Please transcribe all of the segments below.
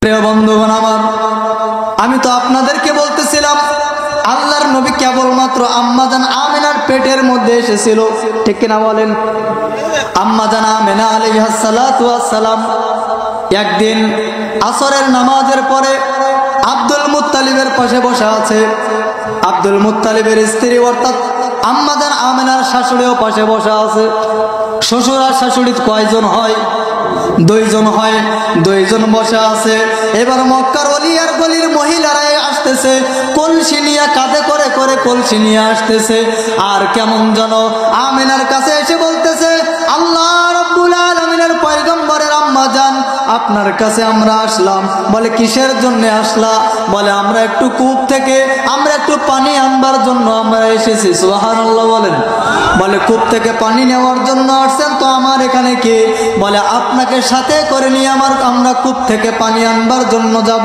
প্রিয় বন্ধুগণ আমার, আমি তো আপনাদেরকে বলতেছিলাম আল্লাহর নবী কেবলমাত্র আম্মাজান আমিনার পেটের মধ্যে এসেছিল, ঠিক কিনা বলেন? আম্মাজান আমিনা আলাইহিস সালাতু ওয়াস সালাম একদিন আসরের নামাজের পরে আব্দুল মুত্তালিবের পাশে বসে আছে। আব্দুল মুত্তালিবের স্ত্রী অর্থাৎ আম্মাজান আমিনার শাশুড়িও পাশে বসে আছে। শ্বশুর আর শাশুড়ি কয়জন হয়? দুইজন হয়। দুইজন বসে আছে। এবার মক্কার অলি আর গলির মহিলারাই আসতেছে, কলসি নিয়ে, কাঁধে করে করে কলসি নিয়ে আসতেছে। আর কেমন যেন আমিনার কাছে এসে বলতেছে, আল্লাহ রাব্বুল আলামিনের পয়গম্বরের আম্মাজান, আপনার কাছে আমরা আসলাম। বলে কিসের জন্য আসলা? বলে আমরা একটু কূপ থেকে আমরা একটু পানি আনবার জন্য আমরা এসেছি। সুবহানাল্লাহ বলেন। বলে কূপ থেকে পানি নেওয়ার জন্য আসছেন, তো আমার এখানে কি? বলে আপনাকে সাথে করে নিয়ে আমরা কূপ থেকে পানি আনবার জন্য যাব।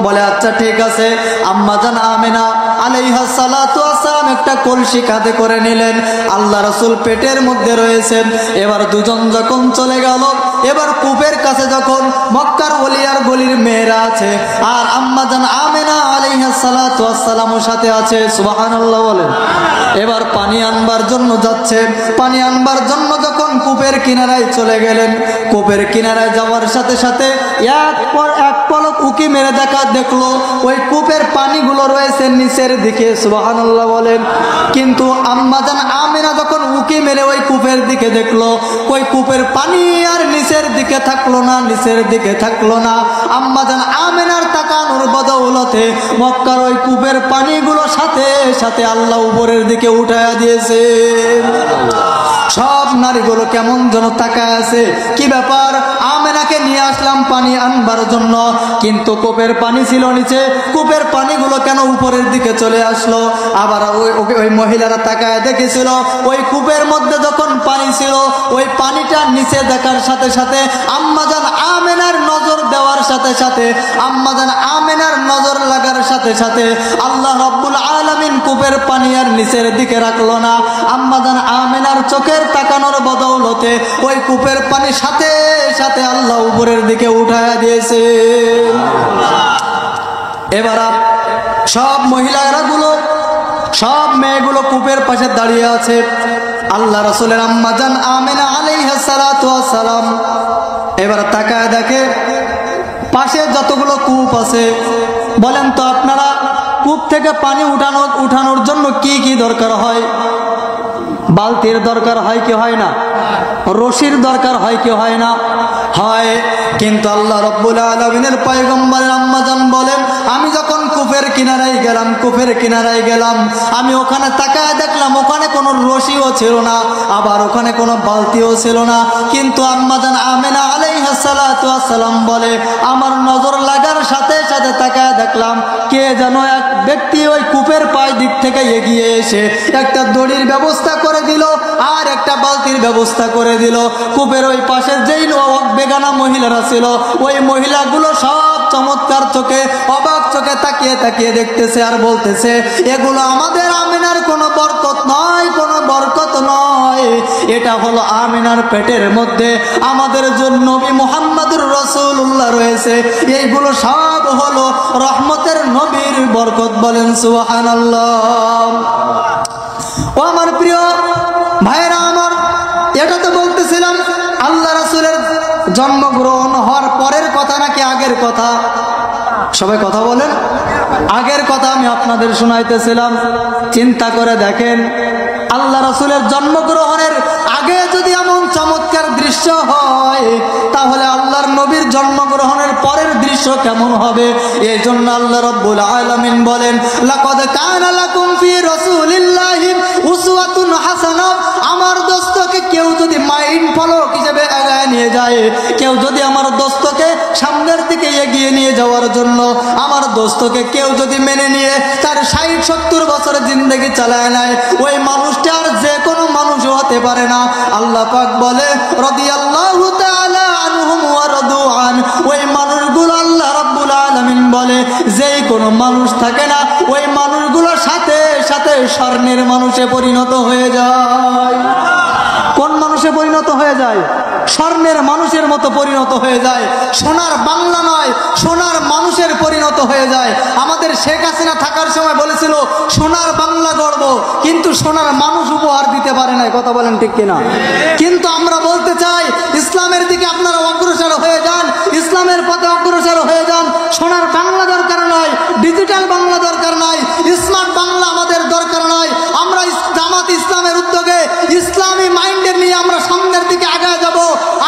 বলে আচ্ছা ঠিক আছে। আম্মাজান আমিনা আলাইহিস সালাতু ওয়াস সালাম একটা কলসি কাঁধে করে নিলেন। আল্লাহ রাসূল পেটের মধ্যে রয়েছেন। এবার দুজন যখন চলে গেল, এবার কূপের কাছে যখন মক্কার ওলি আর গলির মেয়েরা আছে আর আম্মাজান আমিনা আলাইহিস সালাতু ওয়াস সালামের সাথে আছে। সুবহানাল্লাহ বলেন। এবার পানি আনবার জন্য যাচ্ছে। পানি আনবার জন্য যখন কূপের কিনারায় চলে গেলেন, কূপের কিনারায় যাওয়ার সাথে সাথে এক পলক উকি মেরে দেখলো ওই কূপের পানিগুলো রয়েছে নিচের দিকে। সুবহানাল্লাহ বলেন। কিন্তু আম্মাজান আমিনা যখন উকি মেরে ওই কূপের দিকে দেখলো, ওই কূপের পানি আর নিচের দিকে থাকলো না, নিচের দিকে থাকলো না। আম্মাজান আমিনার তাকানোর বদৌলতে মক্কার ওই কূপের পানিগুলো সাথে সাথে আল্লাহ উপরের দিকে উঠায়া দিয়েছে। সব নারীগুলো কেমন যেন তাকায় আছে, কি ব্যাপার? আমিনাকে নিয়ে আসলাম পানি আনবার জন্য, কিন্তু কূপের পানি ছিল নিচে, কূপের পানিগুলো কেন উপরের দিকে চলে আসলো? আবার ওই মহিলারা তাকায় দেখেছিল ওই কূপের মধ্যে যখন পানি ছিল, ওই পানিটা নিচে দেখার সাথে সাথে আম্মাজান আমিনার নজর দেওয়ার সাথে সাথে, আম্মাজান আমিনার নজর লাগার সাথে সাথে আল্লাহ রাব্বুল আলামিন কূপের পানি আর নিচের দিকে রাখলো না। আম্মাজান আমিনার চোখের তাকানোর বদৌলতে ওই কূপের পানি সাথে সাথে আল্লাহ উপরের দিকে উঠায়া দিয়েছে। এবার সব মহিলাগুলো, সব মেয়েগুলো কূপের পাশে দাঁড়িয়ে আছে। আল্লাহ রাসূলের আম্মাজান আমিনা আলাইহিস সালাতু ওয়াস সালাম এবার তাকায় দেখে পাশে যতগুলো কূপ আছে। বলেন তো আপনারা, কূপ থেকে পানি উঠানোর জন্য কি কি দরকার হয়? বালতির দরকার হয় কি হয় না? রশির দরকার হয় কি হয় না? হয়। কিন্তু আল্লাহ রাব্বুল আলামিনের পয়গম্বরের আম্মাজান বলেন, আমি যখন কূপের কিনারায় গেলাম, আমি ওখানে তাকায় দেখলাম ওখানে কোনো রশিও ছিল না, আবার ওখানে কোনো বালতিও ছিল না। কিন্তু আম্মাজান আমিনা আলাইহিস সালাতু ওয়াস সালাম বলে, আমার নজর লাগার সাথে সাথে তাকায় দেখলাম কে যেন এক ব্যক্তি ওই কূপের পাশ দিক থেকে এগিয়ে এসে একটা দড়ির ব্যবস্থা করে দিল আর একটা বালতির ব্যবস্থা করে দিল। কূপের ওই পাশে যেই বেগানা মহিলারা ছিল, ওই মহিলাগুলো সব চমৎকার চোখে, অবাক চোখে তাকিয়ে তাকিয়ে দেখতেছে আর বলতেছে, এগুলো আমাদের আমিনার কোনো বরকত নয়, কোনো বরকত নয়, এটা হলো আমিনার পেটের মধ্যে আমাদের জন্য নবী মুহাম্মদুর রাসূলুল্লাহ রয়েছে, এইগুলো সব হলো রহমতের নবীর বরকত। বলেন সুবহানাল্লাহ। ও আমার প্রিয় ভাইরা আমার, এটা তো বলতেছিলাম আল্লাহ রাসূলের জন্মগ্রহণ হওয়ার পরের কথা নাকি আগের কথা? সবাই কথা বলেন। আগের কথা আমি আপনাদের শোনাইতেছিলাম। চিন্তা করে দেখেন, আল্লাহ রাসূলের জন্মগ্রহণের আগে যদি এমন চমৎকার দৃশ্য হয়, তাহলে আল্লাহর নবীর জন্মগ্রহণের পরের দৃশ্য কেমন হবে? এই জন্য আল্লাহ রাব্বুল আলামিন বলেন, লাকাদ কানা লাকুম ফি রাসূলিল্লাহি উসওয়াতুন হাসানাহ। আমার দোস্তকে কেউ যদি মাইন্ড ফলোক হিসেবে এগিয়ে নিয়ে যায়, কেউ যদি আমার দোস্তকে সামনের দিকে এগিয়ে নিয়ে যাওয়ার জন্য আমার দোস্তকে কেউ যদি মেনে নিয়ে তার 60-70 বছরের জিন্দেগি চালায় নেয়, ওই মানুষটা আর যে কোনো মানুষ হতে পারে না। আল্লাহ পাক বলে, রাদিয়াল্লাহু তাআলা আনহুম ওয়া রাদু আন। ওই মানুষগুলো আল্লাহ রাব্বুল আলামিন বলে যেই কোনো মানুষ থাকে না, ওই মানুষগুলো সাথে সাথে স্বর্ণের মানুষে পরিণত হয়ে যায়। কোন মানুষে পরিণত হয়ে যায়? স্বর্ণের মানুষের মতো পরিণত হয়ে যায়। সোনার বাংলা নয়, সোনার সোনার বাংলা গড়ব, কিন্তু সোনার মানুষ উপহার দিতে পারে না। কথা বলেন ঠিক কিনা? কিন্তু আমরা বলতে চাই ইসলামের দিকে আপনারা অগ্রসর হয়ে যান, ইসলামের পথে অগ্রসর হয়ে যান। সোনার বাংলা দরকার নয়, ডিজিটাল বাংলা দরকার নয়, স্মার্ট বাংলা আমাদের দরকার নয়। আমরা জামাত ইসলামের উদ্যোগে ইসলামী মাইন্ডের নিয়ে আমরা সামনের দিকে আগায় যাব।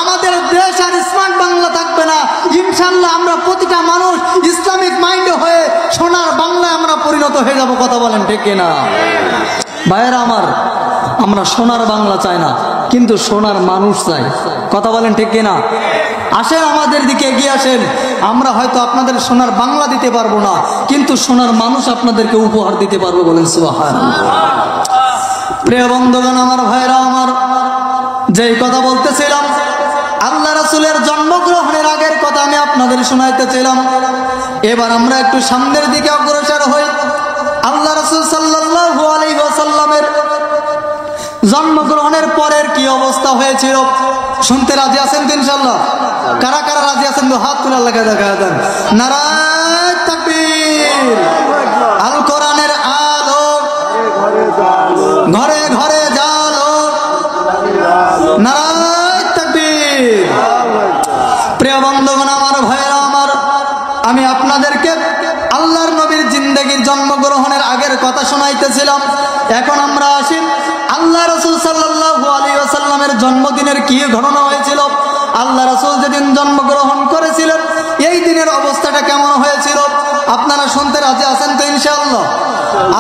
আমাদের দেশ আর স্মার্ট বাংলা থাকবে না, ইনশাল্লাহ আমরা প্রতিটা মানুষ ইসলামিক মাইন্ডে হয়ে সোনার বাংলায় আমরা পরিণত হয়ে যাব। কথা বলেন ঠিক কিনা? ভাইয়েরা আমার, আমরা সোনার বাংলা চাই না, কিন্তু সোনার মানুষ চাই। কথা বলেন ঠিক কিনা? আসেন আমাদের দিকে এগিয়ে আসেন। আমরা হয়তো আপনাদের সোনার বাংলা দিতে পারবো না, কিন্তু সোনার মানুষ আপনাদেরকে উপহার দিতে পারবো। বলেন সুবহানাল্লাহ। প্রিয় বন্ধুগণ আমার, ভাইরা আমার, যেই কথা বলতেছিলাম আল্লাহ রাসূলের জন্মগ্রহণের আগের কথা আমি আপনাদের শোনাইতেছিলাম। এবার আমরা একটু সামনের দিকে অগ্রসর হই। আল্লাহ রাসূল সাল্লাল্লাহু আলাইহি ওয়াসাল্লামের জন্মগ্রহণের পরের কি অবস্থা হয়েছিল শুনতে রাজি আছেন তো ইনশাআল্লাহ? কারা কারা রাজি আছেন তো হাত তুলে আল্লাহকে দেখা দেন। নারায়ে তাকবীর। আল কোরআনের আলো ঘরে ঘরে জালো, নারায়ে তাকবীর। প্রিয় বন্ধুগণ আমার, ভাইরা আমার, আমি আপনাদেরকে আল্লাহর নবীর জিন্দেগির জন্মগ্রহণের আগের কথা শোনাইতেছিলাম। এখন আমরা আসি আল্লাহ রাসূল সাল্লাল্লাহু আলাইহি ওয়াসাল্লামের জন্মদিনের কি ঘটনা হয়েছিল। আল্লাহ রাসূল যেদিন জন্মগ্রহণ করেছিলেন এই দিনের অবস্থাটা কেমন হয়েছিল আপনারা শুনতে রাজি আছেন তো ইনশাআল্লাহ?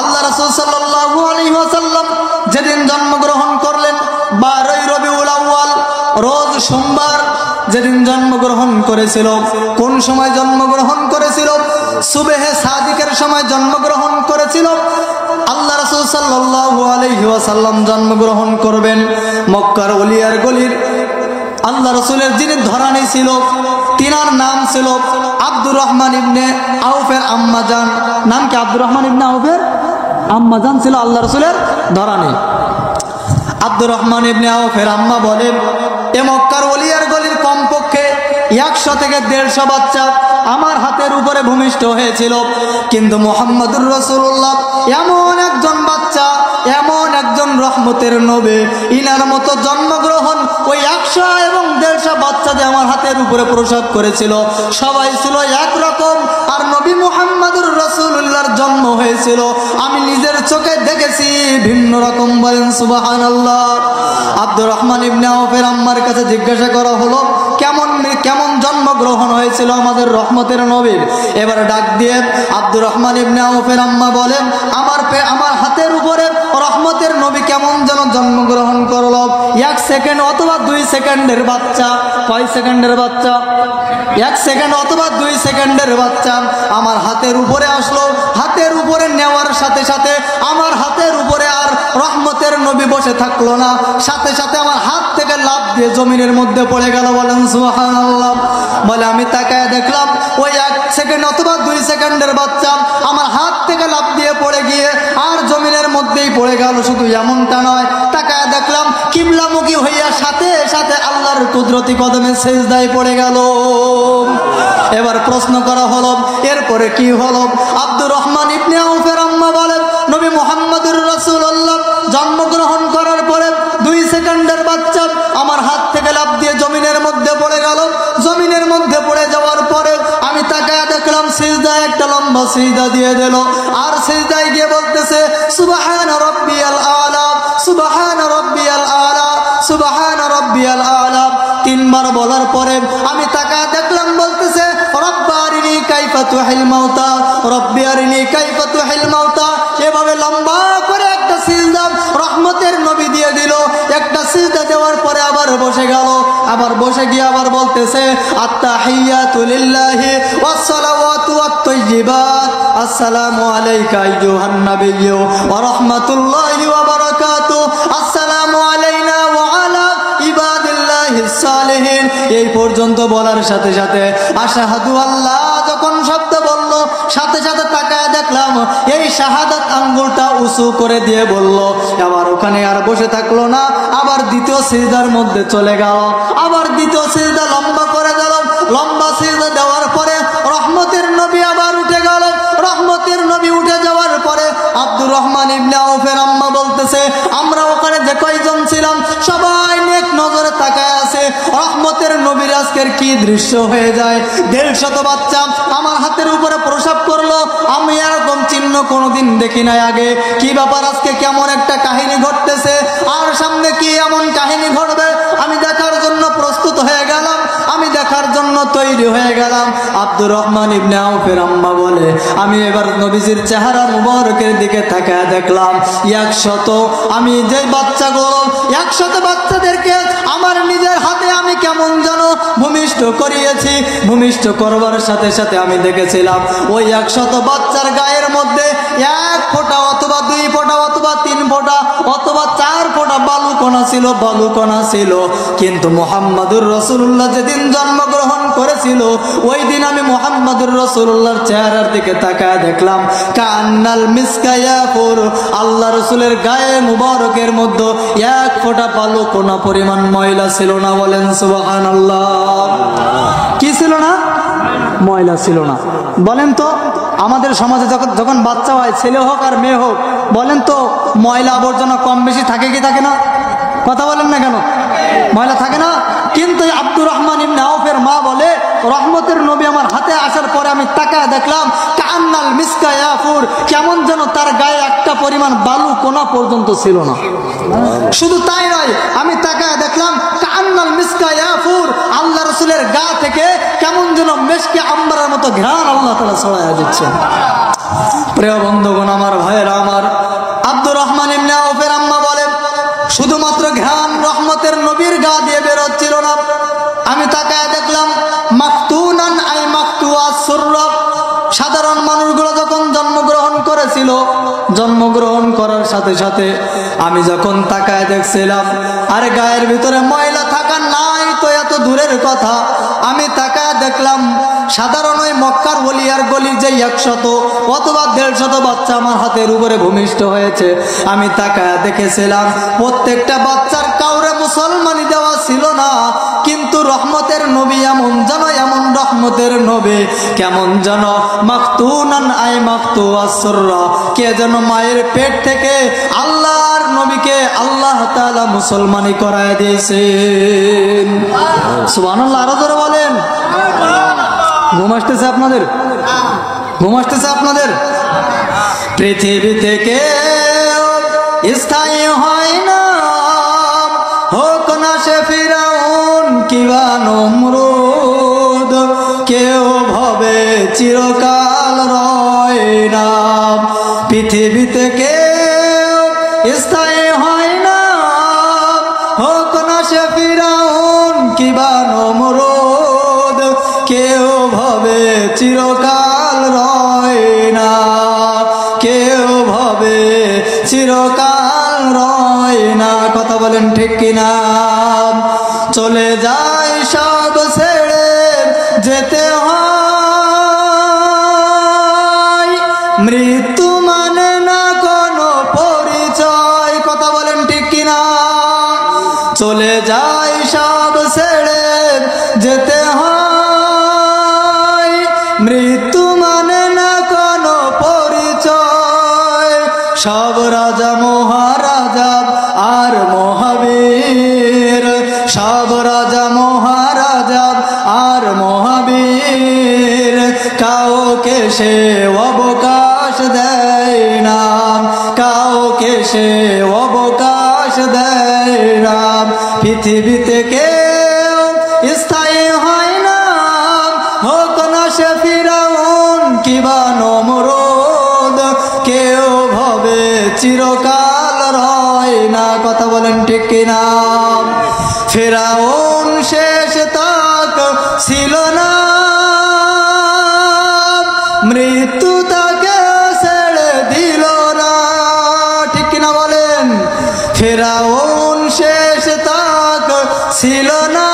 আল্লাহ রাসূল সাল্লাল্লাহু আলাইহি ওয়াসাল্লাম যেদিন জন্মগ্রহণ করলেন 12ই রবিউল আউয়াল রোজ সোমবার যেদিন জন্মগ্রহণ করেছিল। কোন সময় জন্মগ্রহণ করেছিল? সুবহে সাদিকের সময় জন্মগ্রহণ করেছিল। আল্লাহ রাসূল সাল্লাল্লাহু আলাইহি ওয়াসাল্লাম জন্মগ্রহণ করবেন মক্কার ওলিয়ার গলির। আল্লাহ রাসূলের যিনি ধরানি ছিল তিনার নাম ছিল আব্দুর রহমান ইবনে আউফের আম্মাজান। নাম কি? আব্দুর রহমান ইবনে আউফের আম্মাজান ছিল আল্লাহ রাসূলের ধরানি। আব্দুর রহমান ইবনে আউফের আম্মা বলেন, এ মক্কার ওলিয়ার গলির কমপক্ষে 100 থেকে 150 বাচ্চা আমার হাতের উপরে ভূমিষ্ঠ হয়েছিল, কিন্তু মুহাম্মদুর রাসূলুল্লাহ এমন একজন বাচ্চা, এমন একজন রহমতের নবী, ইনার মতো জন্মগ্রহণ ওই 100 এবং 150 বাচ্চা যে আমার হাতের উপরে প্রসব করেছিল সবাই ছিল একরকম। আর নবী মুহাম্মদুর রাসূলুল্লাহর জন্ম হয়েছিল আমি নিজের চোখে দেখেছি ভিন্ন রকম। বলেন সুবহানাল্লাহ। আব্দুর রহমান ইবনে আউফের আম্মার কাছে জিজ্ঞাসা করা হলো কেমন কেমন জন্মগ্রহণ হয়েছিল আমাদের রহমতের নবীর। এবার ডাক দিয়ে আব্দুর রহমান ইবনে আউফের আম্মা বলেন, আমার হাতের উপরে রহমতের নবী কেমন যেন জন্মগ্রহণ করলো। 1 সেকেন্ড অথবা 2 সেকেন্ডের বাচ্চা। কয় সেকেন্ডের বাচ্চা? 1 সেকেন্ড অথবা 2 সেকেন্ডের বাচ্চা আমার হাতের উপরে আসলো। হাতের উপরে নেওয়ার সাথে সাথে আমার হাতের উপরে আর রহমতের নবী বসে থাকলো না, সাথে সাথে আমার হাত থেকে লাফ দিয়ে জমিনের মধ্যে পড়ে গেল। বলেন সুবহানাল্লাহ। বলে আমি তাকায় দেখলাম ওই 1 সেকেন্ড অথবা 2 সেকেন্ডের বাচ্চা আমার হাত থেকে লাফ দিয়ে পড়ে গিয়ে আর জমিনের মধ্যেই পড়ে গেল। শুধু এমনটা নয়, তাকায় দেখলাম কিবলামুখী হইয়া সাথে সাথে আল্লাহর কুদরতি কদমে সিজদায় পড়ে গেল। এবার প্রশ্ন করা হলো এরপরে কি হলো? আব্দুর রহমান ইবনে আউফের আম্মা বলেন, নবী মুহাম্মদুর রাসূলুল্লাহ জন্মগ্রহণ করার পরে 2 সেকেন্ডের বাচ্চা আমার হাত থেকে লাফ দিয়ে জমিনের মধ্যে পড়ে গেল। জমিনের মধ্যে পড়ে যাওয়ার পরে আমি তাকায় দেখলাম সিজদায় একটা লম্বা সিজদা দিয়ে দিল। আর সিজদায় গিয়ে বলতেছে সুবহান রাব্বিয়াল আলা, সুবহান রাব্বিয়াল আলা, সুবহান রাব্বিয়াল আলা। 3 বার বলার পরে আমি তাকায় দেখলাম বলতেছে রব্বারিনি কাইফা তুহিল মাউতা, রব্বিয়ারিনি কাইফা তুহিল মাউতা। এভাবে লম্বা করে একটা সিজদা রহমতের নবী দিয়ে দিল। একটা সিজদা দেওয়ার পরে আবার বসে গেল। আবার বসে গিয়ে আবার বলতেছে আত্তাহিয়াতু লিল্লাহি ওয়াস সালাওয়াতু ওয়াত তাইয়্যিবাত, আসসালামু আলাইকা আইয়ুহান নাবিয়্যু ওয়া রাহমাতুল্লাহি ওয়া বারাকাতুহু, আসসালামু আলাইনা ওয়া আলা ইবাদিল্লাহিস সালিহিন। এই পর্যন্ত বলার সাথে সাথে আশহাদু আল্লাহ যখন শব্দ বলল সাথে সাথে তাকায় দেখলাম এই শাহাদাত আঙ্গুলটা উঁচু করে দিয়ে বলল। আবার ওখানে আর বসে থাকলো না, আবার দ্বিতীয় সিজদার মধ্যে চলে গেল। আবার দ্বিতীয় সিজদা লম্বা করে গেল। লম্বা সিজদা দেওয়ার পরে রহমতের নবী আবার উঠে গেল। রহমতের নবী উঠে যাওয়ার পরে আব্দুর আব্দুর রহমান ইবনে আউফের আম্মা বলতেছে, আমরা ওখানে যে কয়জন ছিলাম সবাই নেক নজরে তাকায় আছে, রহমতের নবীর আজকের কি দৃশ্য হয়ে যায়। 150 বাচ্চা আমার হাতের উপরে প্রসাব করলো, আমি এরকম চিহ্ন কোনোদিন দেখি নাই আগে। কি ব্যাপার, আজকে কেমন একটা কাহিনী ঘটতেছে, আর সামনে কি এমন কাহিনী ঘটবে আমি দেখার জন্য প্রস্তুত হয়ে গেলাম, আমি দেখার জন্য তৈরি হয়ে গেলাম। আব্দুর রহমান ইবনে আউফের আম্মা বলে, আমি এবার নবীজির চেহারা মুবারকের দিকে তাকায় দেখলাম 100, আমি যে বাচ্চাগুলো 100 বাচ্চাদেরকে আমার নিজের হাতে আমি কেমন যেন ভূমিষ্ঠ করিয়েছি। ভূমিষ্ঠ করবার সাথে সাথে আমি দেখেছিলাম ওই 100 বাচ্চার গায়ের মধ্যে 1 ফোঁটা অথবা 2 ফোঁটা অথবা 3 ফোঁটা অথবা 4 ফোঁটা বালুকণা ছিল, বালুকণা ছিল। কিন্তু মুহাম্মাদুর রাসূলুল্লাহ যেদিন জন্মগ্রহণ করেছিল ওই দিন আমি মুহাম্মাদুর রাসূলুল্লাহর চেহারার দিকে তাকায় দেখলাম কান্নাল মিসকায়াফুর, আল্লাহ রাসূলের গায়ে মুবারকের মধ্যে 1 ফোঁটা বালুকণা পরিমাণ ময়লা ছিল না। বলেন সুবহানাল্লাহ। কি ছিল না? ময়লা ছিল না। বলেন তো আমাদের সমাজে যখন বাচ্চা হয়, ছেলে হোক আর মেয়ে হোক, বলেন তো ময়লা আবর্জনা কম বেশি থাকে কি থাকে না? কথা বলেন না কেন? ময়লা থাকে না। কিন্তু আব্দুর রহমান ইবনে আউফের মা বলে, রহমতের নবী আমার হাতে আসার পরে আমি তাকায় দেখলাম কান্নাল মিসকায়াফুর, কেমন যেন তার গায়ে একটা পরিমাণ বালু কোনা পর্যন্ত ছিল না। শুধু তাই নয়, আমি তাকায় দেখলাম কান্নাল মিসকায়াফুর, আল্লাহ রাসূলের গা থেকে কেমন যেন মেশকে আম্বারের মতো ঘ্রাণ আল্লাহ তাআলা ছড়ায়া দিচ্ছেন। প্রিয় বন্ধুগণ, আমার ভাইয়েরা আমার, আব্দুর রহমান ইবনে আউফের আম্মা বলে শুধুমাত্র ঘ্রাণ রহমতের নবীর গা দিয়ে বের হচ্ছিল না, আমি তাকায় দেখলাম মাকতুনান আই মাকতুয়াস সুররা, সাধারণ মানুষগুলো যখন জন্মগ্রহণ করেছিল, জন্মগ্রহণ করার সাথে সাথে আমি যখন তাকায় দেখছিলাম আর গায়ের ভিতরে ময়লা থাকা নাই তো এত দূরের কথা, আমি তাকায় দেখলাম সাধারণ ওই মক্কার ওলিয়ার গলির যে 100 অথবা 150 বাচ্চা আমার হাতের উপরে ভূমিষ্ঠ হয়েছে, আমি তাকায় দেখেছিলাম প্রত্যেকটা বাচ্চার কাউরে মুসলমানি দেওয়া ছিল না। কিন্তু রহমতের নবী এমন যেন, এমন রহমতের নবী কেমন যেন মাকতুনান আই মাকতুয়াস সুররা, কে যেন মায়ের পেট থেকে আল্লাহর নবীকে আল্লাহ তাআলা মুসলমানি করায় দিয়েছেন। সুবহানাল্লাহ। আরো জোরে বলেন। ঘুম আসতেছে আপনাদের? ঘুম আসতেছে আপনাদের? পৃথিবী থেকে স্থায়ী হয় না, হোক না সে ফিরাউন কিবা নমরুদ, কেউ ভবে চিরকাল রয় না। পৃথিবী থেকে স্থায়ী হয় না, হোক না সে ফিরাউন কিবা নমরুদ, কেউ ভবে চিরকাল রয় না, কেউ ভবে চিরকাল রয় না। কথা বলেন ঠিক কিনা? চলে যায় সব ছেড়ে যেতে হয়, মৃত্যু মানে না কোনো পরিচয়। কথা বলেন ঠিক কিনা? চলে যায় সব ছেড়ে যেতে হয়, মৃত্যু মানে না কোনো পরিচয়। সব রাজা মহারাজা আর মহাবীর, সব রাজা মহারাজা আর মহাবীর, কাউকে সে অবকাশ দেয় না, কাউকে সে অবকাশ দেয় না। পৃথিবীতে কেউ স্থায়ী হয় না, হোক না সে ফিরাউন কিবা নমরুদ, কেউ ভবে চিরকাল রয় না। কথা বলেন ঠিক কিনা? ফিরাউন শেষ তাক ছিল না, মৃত্যু তাকে ছেড়ে দিল না। ঠিক কিনা বলেন? ফিরাউন শেষ তাক ছিল না,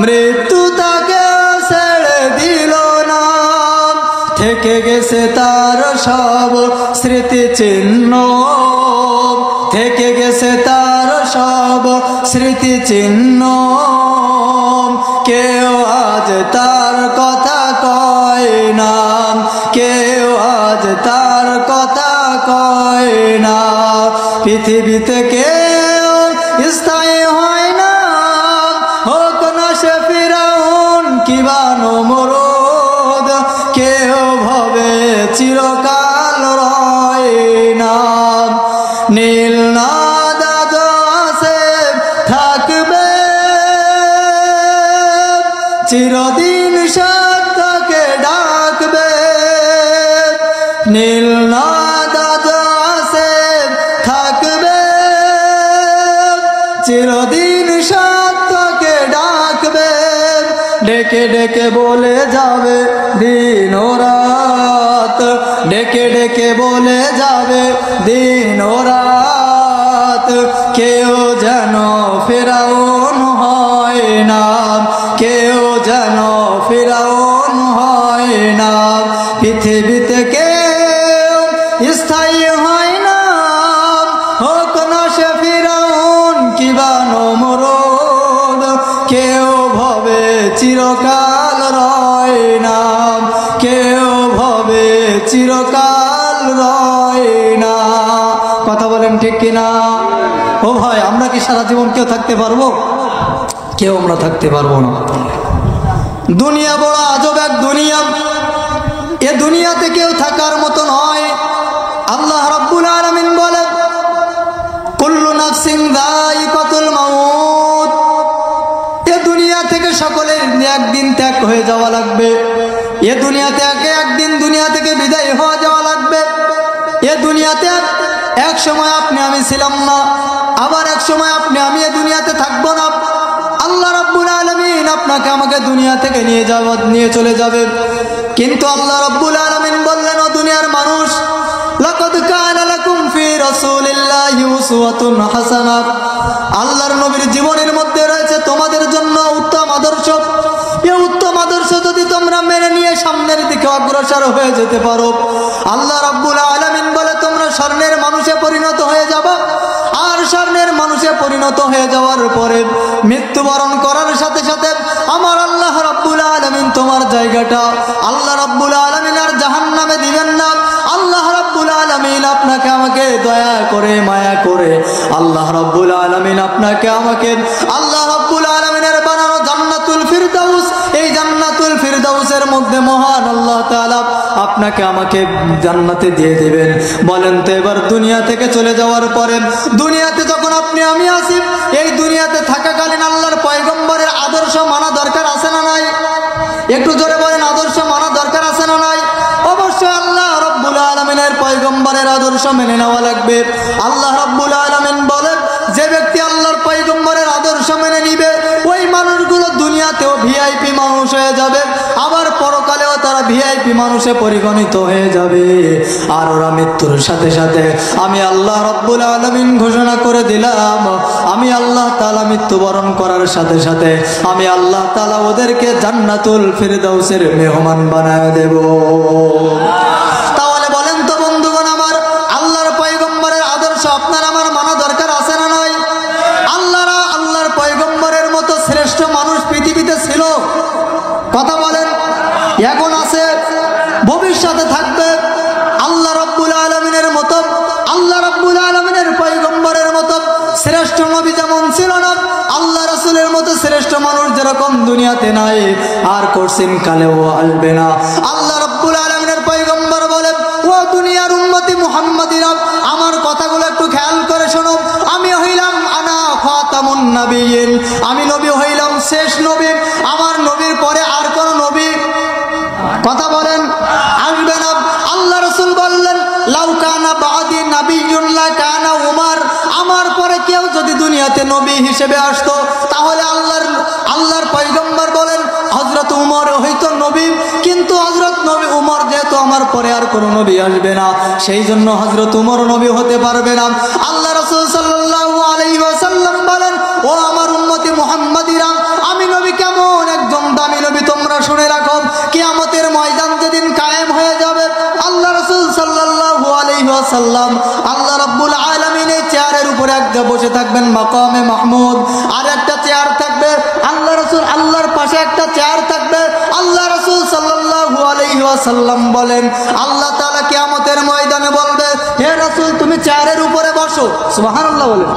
মৃত্যু তাকে ছেড়ে দিল না। থেকে গেছে তার সব স্মৃতি চিহ্ন, থেকে গেছে তার সব স্মৃতি চিহ্ন। কেউ আজ তার কথা কয় না, কেউ আজ তার কথা না, পৃথিবীতে কেউ স্থায়ী হয় না, হোক না সে ফিরাউন কিবা নমরুদ, কেউ ভবে চিরকাল রয় না। নীল নদ আছে থাকবে চিরদিন, সত্যকে ডাকবে। নীল নদ আছে থাকবে চিরদিন, সত্যকে ডাকবে। ডেকে ডেকে বলে যাবে দিন ও রাত, ডেকে ডেকে বলে যাবে দিন ও রাত, কেউ যেন ফিরাউন হয় না, কেউ যেন ফিরাউন হয় না। পৃথিবীতে কেউ স্থায়ী হয় না, হোক না সে ফিরাউন কিবা নমরুদ, কেউ ভবে চিরকাল রয় না, কেউ ভবে চিরকাল রয় না। কথা বলেন ঠিক কিনা? ও ভাই, আমরা কি সারা জীবন কেউ থাকতে পারবো? কেউ আমরা থাকতে পারবো না। দুনিয়া বড় আজব এক দুনিয়া, এ দুনিয়াতে কেউ থাকার মতো নয়। আল্লাহ রাব্বুল আলামিন বলেন, কুল্লু নাফসিন যায়িকাতুল মাউত, এ দুনিয়া থেকে সকলের একদিন ত্যাগ হয়ে যাওয়া লাগবে। এ দুনিয়াতে একদিন দুনিয়া থেকে বিদায় হয়ে যাওয়া লাগবে। এ দুনিয়াতে এক সময় আপনি আমি ছিলাম না, আবার এক সময় আপনি আমি এ দুনিয়াতে থাকবো না। আল্লাহ রাব্বুল আলামিন আপনাকে আমাকে দুনিয়া থেকে নিয়ে চলে যাবে। কিন্তু আল্লাহ রাব্বুল আলামিন বললেন, ও দুনিয়ার মানুষ, লাকাদ কানা লাকুম ফি রাসূলিল্লাহি উসওয়াতুন হাসানাহ, আল্লাহর নবীর জীবনের মধ্যে রয়েছে তোমাদের জন্য উত্তম আদর্শ। এই উত্তম আদর্শ যদি তোমরা মেনে নিয়ে সামনের দিকে অগ্রসর হয়ে যেতে পারো, আল্লাহ রাব্বুল আলামিন বলে তোমরা স্বর্ণের মানুষে পরিণত হয়ে যাবে। আর স্বর্ণের মানুষে পরিণত হয়ে যাওয়ার পরে মৃত্যুবরণ করার সাথে সাথে আমার আল্লাহ রাব্বুল আলামিন তোমার জায়গাটা আল্লাহ রাব্বুল আলামিন আর জাহান্নামে দিবেন না। আল্লাহ রাব্বুল আলামিন আপনাকে আমাকে দয়া করে মায়া করে আল্লাহ রাব্বুল আলামিন আপনাকে আমাকে আল্লাহ রাব্বুল আলামিনের বানানো জান্নাতুল ফিরদাউস, এই জান্নাতুল ফিরদাউসের মধ্যে মহান আল্লাহ তাআলা আপনাকে আমাকে জান্নাতে দিয়ে দিবেন। বলেন তো এবার দুনিয়া থেকে চলে যাওয়ার পরে, দুনিয়াতে যখন আপনি আমি আসি, এই দুনিয়াতে থাকাকালীন আল্লাহর পয়গম্বরের আদর্শ মানা দরকার আছে না নাই? একটু জোরে বলেন, আদর্শ মানা দরকার আছে না নাই? অবশ্যই আল্লাহ রাব্বুল আলামিনের পয়গম্বরের আদর্শ মেনে নেওয়া লাগবে। আল্লাহ রাব্বুল আলামিন বলেন, যে ব্যক্তি আল্লাহর পয়গম্বরের আদর্শ মেনে নিবে, ওই মানুষগুলো দুনিয়াতেও ভিআইপি মানুষ হয়ে যাবে, আবার পরকালেও তারা ভিআইপি মানুষে পরিগণিত হয়ে যাবে। আর ওরা মৃত্যুর সাথে সাথে আমি আল্লাহ রাব্বুল আলামিন ঘোষণা করে দিলাম, আমি আল্লাহ তাআলা মৃত্যুবরণ করার সাথে সাথে আমি আল্লাহ তাআলা ওদেরকে জান্নাতুল ফিরদাউসের মেহমান বানায় দেব। তাহলে বলেন তো বন্ধুগণ আমার, আল্লাহর পয়গম্বরের আদর্শ আপনার আমার মানা দরকার আছে না নয়? আল্লাহর পয়গম্বরের মতো শ্রেষ্ঠ মানুষ পৃথিবীতে ছিল? কথা বলেন। এখন আছে, ভবিষ্যতে থাকবে। আল্লাহ রাব্বুল আলামিনের মতো, আল্লাহ রাব্বুল আলামিনের পয়গম্বরের মতো শ্রেষ্ঠ নবী যেমন ছিল না, আল্লাহ রাসূলের মতো শ্রেষ্ঠ মানুষ যেরকম দুনিয়াতে নাই, আর কোনদিন কালেও আসবে না। আল্লাহ রাব্বুল আলামিনের পয়গম্বর বলেন, ও দুনিয়ার উম্মতি মুহাম্মাদিরা, আমার কথাগুলো একটু খেয়াল করে শোনো। আমি হইলাম আনা খাতামুন নবিয়্যিন, আমি নবী হইলাম শেষ নবী। আমার নবীর পরে আর কোন নবী, কথা বলেন, আসবে না। আল্লাহ রাসূল বললেন, লাউ কানা বাদি নাবিয়্যুন লা কানা উমর, আমার পরে কেউ যদি দুনিয়াতে নবী হিসেবে আসতো, তাহলে আল্লাহর পয়গম্বর বলেন হযরত উমর হয়তো নবী। কিন্তু হযরত নবী উমর যেহেতু আমার পরে আর কোনো নবী আসবে না, সেই জন্য হযরত উমর নবী হতে পারবে না। আল্লাহ রাসূল সাল্লাল্লাহু আলাইহি ওয়াসাল্লাম বলেন, ও আমার উম্মতি মুহাম্মাদিরা, আমি নবী কেমন একজন দামি নবী তোমরা শুনে রাখো। কিয়ামতের ময়দান যেদিন কায়েম হয়ে যাবে, আল্লাহ রাসূল সাল্লাল্লাহু আলাইহি ওয়াসাল্লাম আল্লাহ রাব্বুল আলামিনের চেয়ারের উপরে একটা বসে থাকবেন মাকামে মাহমুদ, আর একটা চেয়ার থাকবে আল্লাহ রাসূল, আল্লাহর পাশে একটা চেয়ার থাকবে। আল্লাহ রাসূল সাল্লাল্লাহু আলাইহি ওয়াসাল্লাম বলেন, আল্লাহ তাআলা কিয়ামতের ময়দানে বলবে, হে রাসূল তুমি চেয়ারের উপরে বসো। সুবহানাল্লাহ বলেন।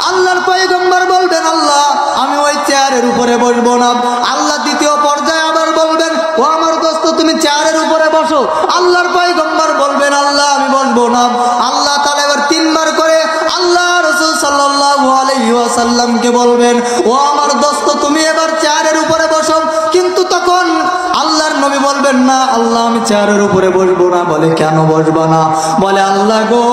আল্লাহর পয়গম্বর বলবেন আল্লাহ আমি ওই চেয়ারের উপরে বসবো না। আল্লাহ দ্বিতীয় পর্যায়ে আবার বলবেন ও আমার দোস্ত তুমি চেয়ারের উপরে বসো। আল্লাহর পয়গম্বর বলবেন আল্লাহ আমি বসবো না। আল্লাহ তাআলা এবার তিনবার করে আল্লাহ রাসূল সাল্লাল্লাহু আলাইহি ওয়াসাল্লামকে বলবেন ও আমার দোস্ত তুমি এবার চেয়ারের উপরে বসো। কিন্তু তখন আল্লাহর নবী বলবেন না আল্লাহ আমি চেয়ারের উপরে বসবো না। বলে কেন বসবা না? বলে আল্লাহ গো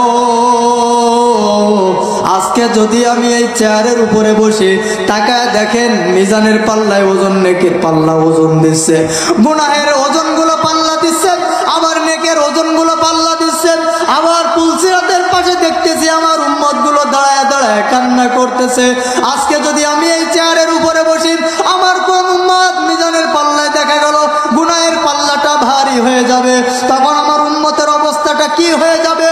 আজকে যদি আমি এই চেয়ারের উপরে বসে তাকায় দেখেন মিজানের পাল্লায় ওজন নেকের পাল্লা ওজন দিচ্ছে, গুনাহের ওজনগুলো পাল্লা দিচ্ছে, আবার নেকের ওজনগুলো পাল্লা দিচ্ছে। আবার পুলসিরাতের পাশে দেখতেছি আমার উম্মতগুলো দাঁড়ায় দাঁড়ায় কান্না করতেছে। আজকে যদি আমি এই চেয়ারের উপরে বসি আমার কোন উম্মত মিজানের পাল্লায় দেখা গেল গুনাহের পাল্লাটা ভারী হয়ে যাবে, তখন আমার উম্মতের অবস্থাটা কি হয়ে যাবে?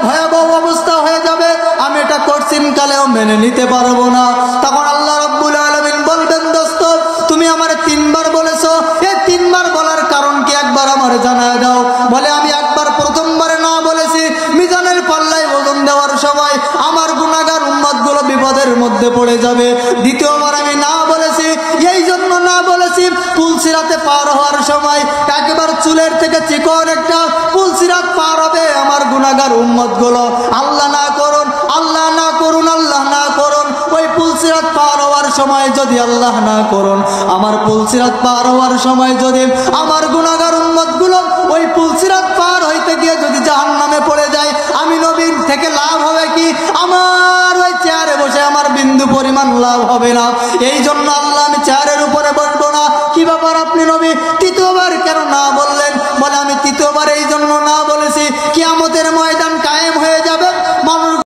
ভয়াবহ অবস্থা হয়ে যাবে। আমি এটা কঠিন কালেও মেনে নিতে পারবো না। তখন আল্লাহ রাব্বুল আলামিন বলবেন দোস্ত তুমি আমারে তিনবার বলেছো, এই তিনবার বলার কারণ কি একবার আমারে জানায় দাও। বলে আমি একবার প্রথমবারে না বলেছি মিজানের পাল্লায় ওজন দেওয়ার সময় আমার গুনাহগার উম্মতগুলো বিপদের মধ্যে পড়ে যাবে। দ্বিতীয়বার আমি না বলেছি এই জন্য না বলেছি পুলসিরাতে পার হওয়ার সময় একেবারে চুলের থেকে চিকন একটা পুলসিরাত পার হবে আমার গুনাহগার উম্মতগুলো। আল্লাহ না করুন, আল্লাহ না করুন, আল্লাহ না করুন ওই পুলসিরাত পার হওয়ার সময় যদি আল্লাহ না করুন আমার পুলসিরাত পার হওয়ার সময় যদি আমার গুনাহগার উম্মতগুলো ওই পুলসিরাত পার হইতে গিয়ে যদি জাহান্নামে পড়ে যায় আমি নবীর থেকে লাভ হবে কি? আমার ওই চেয়ারে বসে আমার বিন্দু পরিমাণ লাভ হবে না। এই জন্য আল্লাহ আমি চেয়ারের উপরে বসবো না। কি ব্যাপার আপনি নবী তৃতীয়বার